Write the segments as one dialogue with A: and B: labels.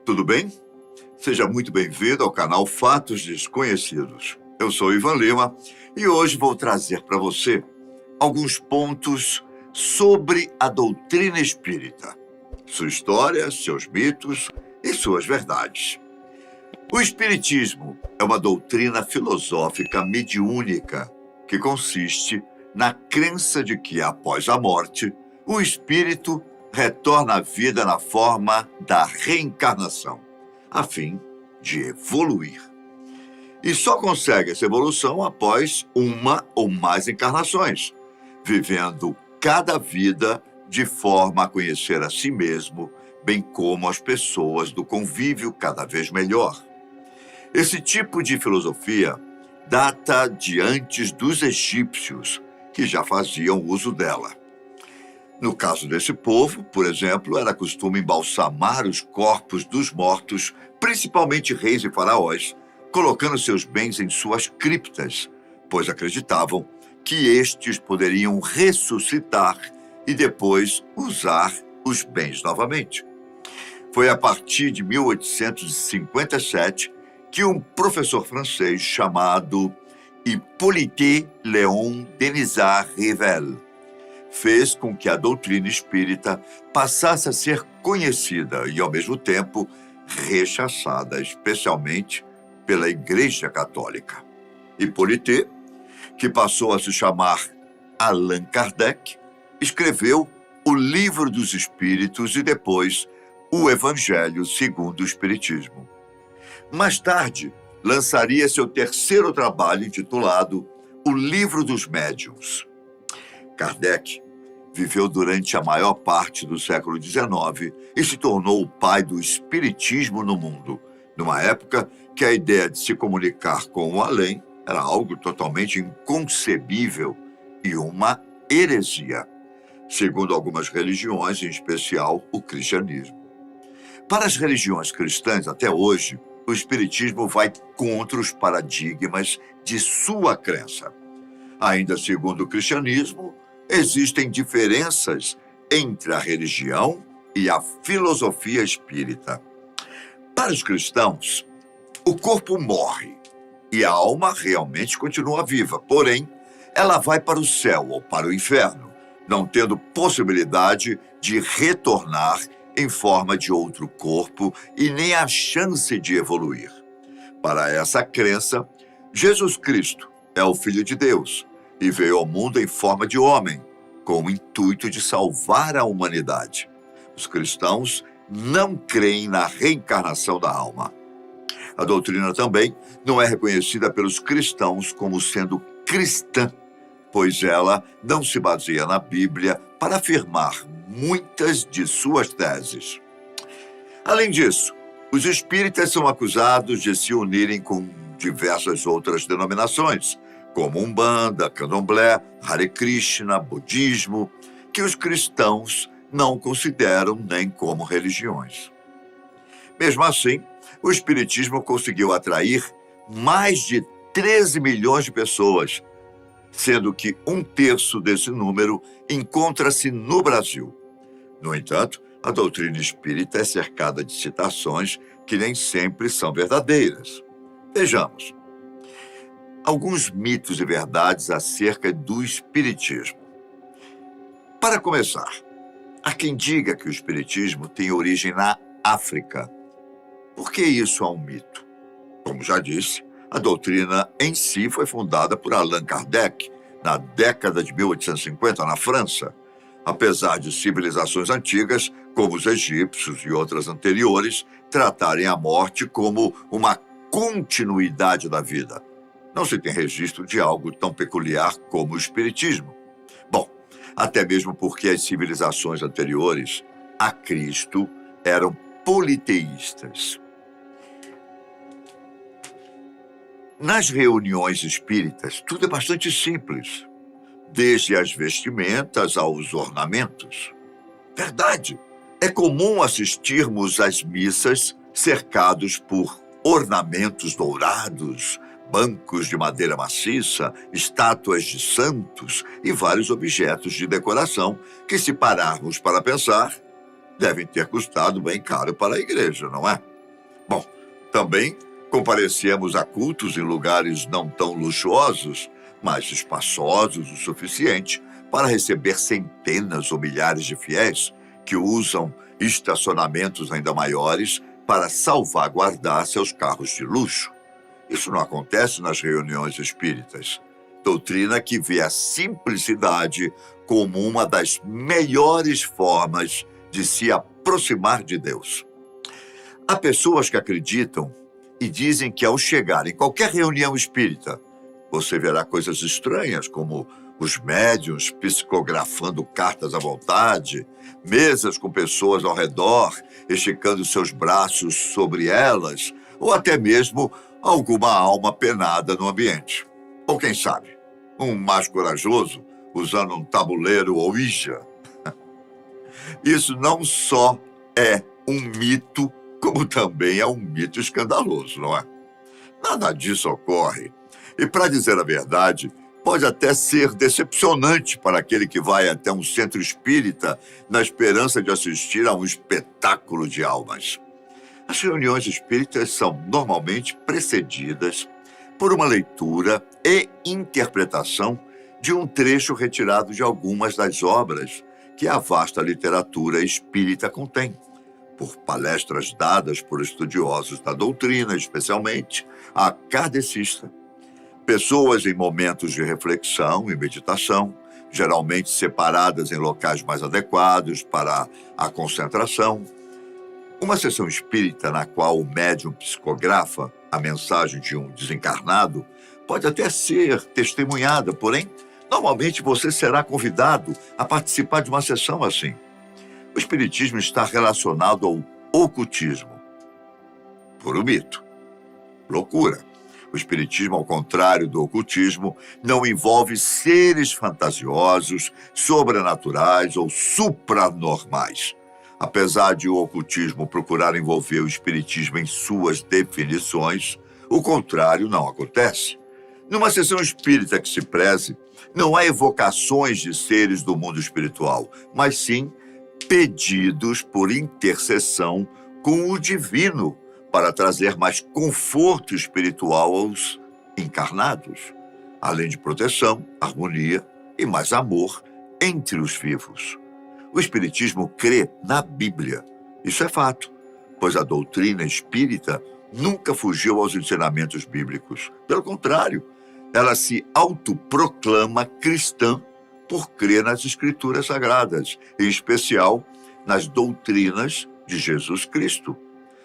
A: tudo bem? Seja muito bem-vindo ao canal Fatos Desconhecidos. Eu sou Ivan Lima e hoje vou trazer para você alguns pontos sobre a doutrina espírita, sua história, seus mitos e suas verdades. O espiritismo é uma doutrina filosófica mediúnica que consiste na crença de que, após a morte, o espírito retorna à vida na forma da reencarnação, a fim de evoluir. E só consegue essa evolução após uma ou mais encarnações, vivendo cada vida de forma a conhecer a si mesmo, bem como as pessoas do convívio cada vez melhor. Esse tipo de filosofia data de antes dos egípcios, que já faziam uso dela. No caso desse povo, por exemplo, era costume embalsamar os corpos dos mortos, principalmente reis e faraós, colocando seus bens em suas criptas, pois acreditavam que estes poderiam ressuscitar e depois usar os bens novamente. Foi a partir de 1857 que um professor francês chamado Hippolyte Léon Denisard Rivel fez com que a doutrina espírita passasse a ser conhecida e, ao mesmo tempo, rechaçada, especialmente pela Igreja Católica. Hippolyte, que passou a se chamar Allan Kardec, escreveu o Livro dos Espíritos e depois o Evangelho segundo o Espiritismo. Mais tarde, lançaria seu terceiro trabalho intitulado O Livro dos Médiuns. Kardec viveu durante a maior parte do século XIX e se tornou o pai do espiritismo no mundo, numa época que a ideia de se comunicar com o além era algo totalmente inconcebível e uma heresia, segundo algumas religiões, em especial o cristianismo. Para as religiões cristãs, até hoje, o espiritismo vai contra os paradigmas de sua crença. Ainda segundo o cristianismo, existem diferenças entre a religião e a filosofia espírita. Para os cristãos, o corpo morre e a alma realmente continua viva, porém, ela vai para o céu ou para o inferno, não tendo possibilidade de retornar em forma de outro corpo e nem a chance de evoluir. Para essa crença, Jesus Cristo é o Filho de Deus e veio ao mundo em forma de homem, com o intuito de salvar a humanidade. Os cristãos não creem na reencarnação da alma. A doutrina também não é reconhecida pelos cristãos como sendo cristã, pois ela não se baseia na Bíblia para afirmar muitas de suas teses. Além disso, os espíritas são acusados de se unirem com diversas outras denominações, como Umbanda, Candomblé, Hare Krishna, Budismo, que os cristãos não consideram nem como religiões. Mesmo assim, o espiritismo conseguiu atrair mais de 13 milhões de pessoas, sendo que 1/3 desse número encontra-se no Brasil. No entanto, a doutrina espírita é cercada de citações que nem sempre são verdadeiras. Vejamos alguns mitos e verdades acerca do espiritismo. Para começar, há quem diga que o espiritismo tem origem na África. Por que isso é um mito? Como já disse, a doutrina em si foi fundada por Allan Kardec na década de 1850 na França, apesar de civilizações antigas, como os egípcios e outras anteriores, tratarem a morte como uma continuidade da vida. Não se tem registro de algo tão peculiar como o espiritismo. Bom, até mesmo porque as civilizações anteriores a Cristo eram politeístas. Nas reuniões espíritas, tudo é bastante simples, desde as vestimentas aos ornamentos. Verdade, é comum assistirmos às missas cercados por ornamentos dourados, bancos de madeira maciça, estátuas de santos e vários objetos de decoração que, se pararmos para pensar, devem ter custado bem caro para a igreja, não é? Também comparecemos a cultos em lugares não tão luxuosos, mas espaçosos o suficiente para receber centenas ou milhares de fiéis que usam estacionamentos ainda maiores para salvaguardar seus carros de luxo. Isso não acontece nas reuniões espíritas. Doutrina que vê a simplicidade como uma das melhores formas de se aproximar de Deus. Há pessoas que acreditam e dizem que ao chegar em qualquer reunião espírita, você verá coisas estranhas, como os médiuns psicografando cartas à vontade, mesas com pessoas ao redor, esticando seus braços sobre elas, ou até mesmo alguma alma penada no ambiente. Ou quem sabe, um mais corajoso usando um tabuleiro Ouija. Isso não só é um mito, como também é um mito escandaloso, não é? Nada disso ocorre. E, para dizer a verdade, pode até ser decepcionante para aquele que vai até um centro espírita na esperança de assistir a um espetáculo de almas. As reuniões espíritas são normalmente precedidas por uma leitura e interpretação de um trecho retirado de algumas das obras que a vasta literatura espírita contém, por palestras dadas por estudiosos da doutrina, especialmente a kardecista. Pessoas em momentos de reflexão e meditação, geralmente separadas em locais mais adequados para a concentração. Uma sessão espírita na qual o médium psicografa a mensagem de um desencarnado pode até ser testemunhada, porém, normalmente você será convidado a participar de uma sessão assim. O espiritismo está relacionado ao ocultismo. Puro mito. Loucura. O espiritismo, ao contrário do ocultismo, não envolve seres fantasiosos, sobrenaturais ou supranormais. Apesar de o ocultismo procurar envolver o espiritismo em suas definições, o contrário não acontece. Numa sessão espírita que se preze, não há evocações de seres do mundo espiritual, mas sim pedidos por intercessão com o divino para trazer mais conforto espiritual aos encarnados, além de proteção, harmonia e mais amor entre os vivos. O espiritismo crê na Bíblia. Isso é fato, pois a doutrina espírita nunca fugiu aos ensinamentos bíblicos. Pelo contrário, ela se autoproclama cristã por crer nas Escrituras Sagradas, em especial nas doutrinas de Jesus Cristo.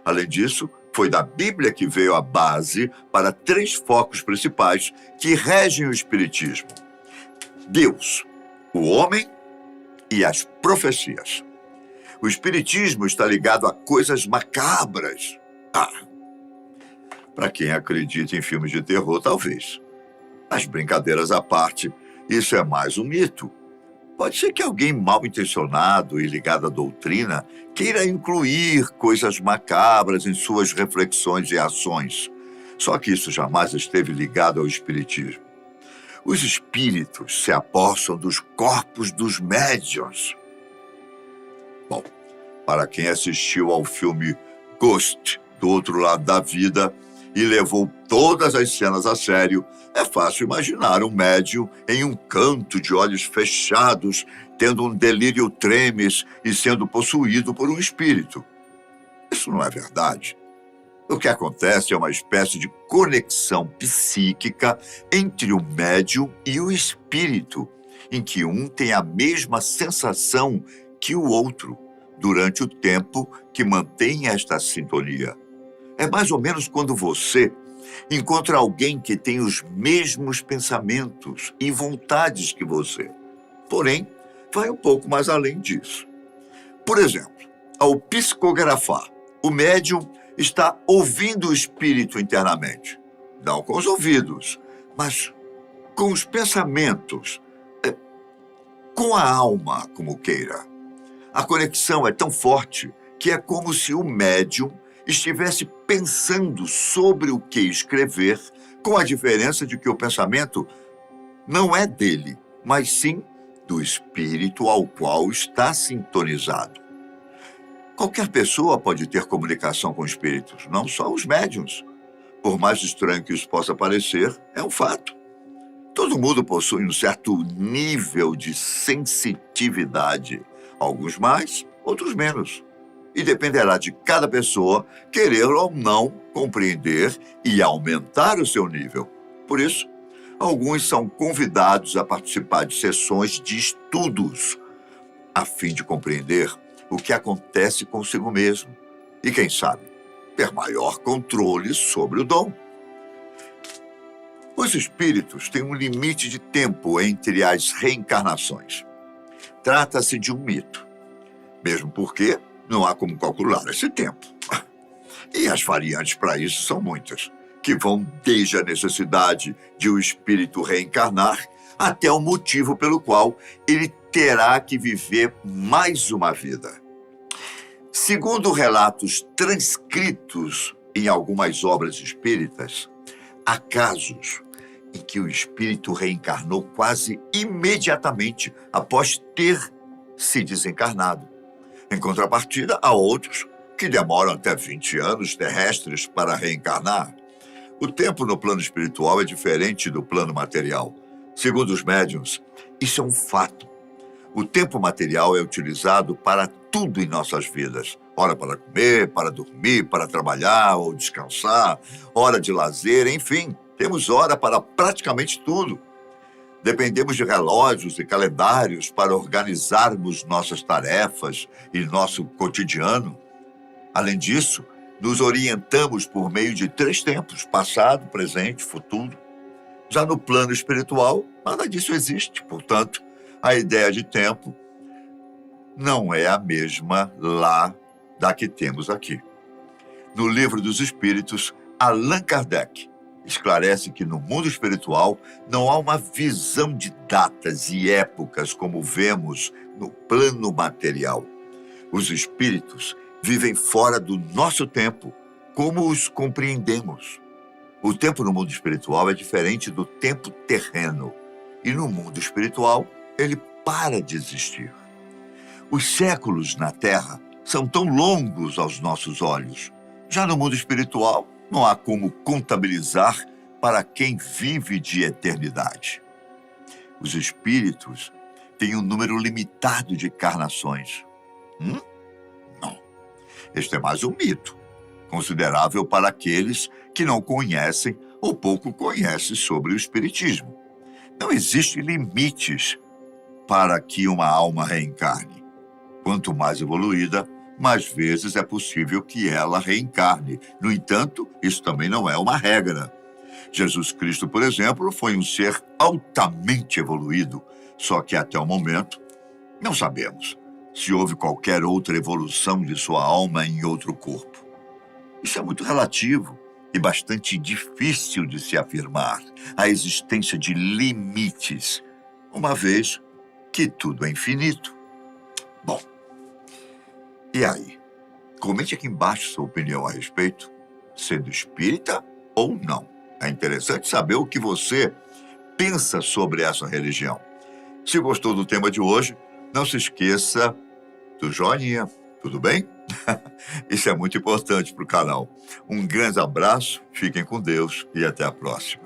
A: Além disso, foi da Bíblia que veio a base para 3 focos principais que regem o espiritismo: Deus, o homem e as profecias. O espiritismo está ligado a coisas macabras. Para quem acredita em filmes de terror, talvez. Mas brincadeiras à parte, isso é mais um mito. Pode ser que alguém mal intencionado e ligado à doutrina queira incluir coisas macabras em suas reflexões e ações. Só que isso jamais esteve ligado ao espiritismo. Os espíritos se apossam dos corpos dos médiuns. Bom, para quem assistiu ao filme Ghost, do Outro Lado da Vida, e levou todas as cenas a sério, é fácil imaginar um médium em um canto de olhos fechados, tendo um delírio tremens e sendo possuído por um espírito. Isso não é verdade. O que acontece é uma espécie de conexão psíquica entre o médium e o espírito, em que um tem a mesma sensação que o outro, durante o tempo que mantém esta sintonia. É mais ou menos quando você encontra alguém que tem os mesmos pensamentos e vontades que você. Porém, vai um pouco mais além disso. Por exemplo, ao psicografar, o médium está ouvindo o espírito internamente. Não com os ouvidos, mas com os pensamentos, com a alma, como queira. A conexão é tão forte que é como se o médium estivesse pensando sobre o que escrever, com a diferença de que o pensamento não é dele, mas sim do espírito ao qual está sintonizado. Qualquer pessoa pode ter comunicação com espíritos, não só os médiuns. Por mais estranho que isso possa parecer, é um fato. Todo mundo possui um certo nível de sensitividade, alguns mais, outros menos. E dependerá de cada pessoa querer ou não compreender e aumentar o seu nível. Por isso, alguns são convidados a participar de sessões de estudos, a fim de compreender o que acontece consigo mesmo e, quem sabe, ter maior controle sobre o dom. Os espíritos têm um limite de tempo entre as reencarnações. Trata-se de um mito, mesmo porque não há como calcular esse tempo. E as variantes para isso são muitas, que vão desde a necessidade de o espírito reencarnar até o motivo pelo qual ele terá que viver mais uma vida. Segundo relatos transcritos em algumas obras espíritas, há casos em que o espírito reencarnou quase imediatamente após ter se desencarnado. Em contrapartida, há outros que demoram até 20 anos terrestres para reencarnar. O tempo no plano espiritual é diferente do plano material. Segundo os médiuns, isso é um fato. O tempo material é utilizado para tudo em nossas vidas. Hora para comer, para dormir, para trabalhar ou descansar, hora de lazer, enfim, temos hora para praticamente tudo. Dependemos de relógios e calendários para organizarmos nossas tarefas e nosso cotidiano. Além disso, nos orientamos por meio de 3 tempos, passado, presente, futuro. Já no plano espiritual, nada disso existe. Portanto, a ideia de tempo não é a mesma lá da que temos aqui. No Livro dos Espíritos, Allan Kardec esclarece que no mundo espiritual não há uma visão de datas e épocas como vemos no plano material. Os espíritos vivem fora do nosso tempo, como os compreendemos. O tempo no mundo espiritual é diferente do tempo terreno, e no mundo espiritual ele para de existir. Os séculos na Terra são tão longos aos nossos olhos. Já no mundo espiritual, não há como contabilizar para quem vive de eternidade. Os espíritos têm um número limitado de encarnações. Não. Este é mais um mito, considerável para aqueles que não conhecem ou pouco conhecem sobre o espiritismo. Não existem limites para que uma alma reencarne. Quanto mais evoluída, mais vezes é possível que ela reencarne. No entanto, isso também não é uma regra. Jesus Cristo, por exemplo, foi um ser altamente evoluído, só que até o momento não sabemos se houve qualquer outra evolução de sua alma em outro corpo. Isso é muito relativo e bastante difícil de se afirmar, a existência de limites, uma vez que tudo é infinito. Bom, e aí? Comente aqui embaixo sua opinião a respeito, sendo espírita ou não. É interessante saber o que você pensa sobre essa religião. Se gostou do tema de hoje, não se esqueça do joinha, tudo bem? Isso é muito importante para o canal. Um grande abraço, fiquem com Deus e até a próxima.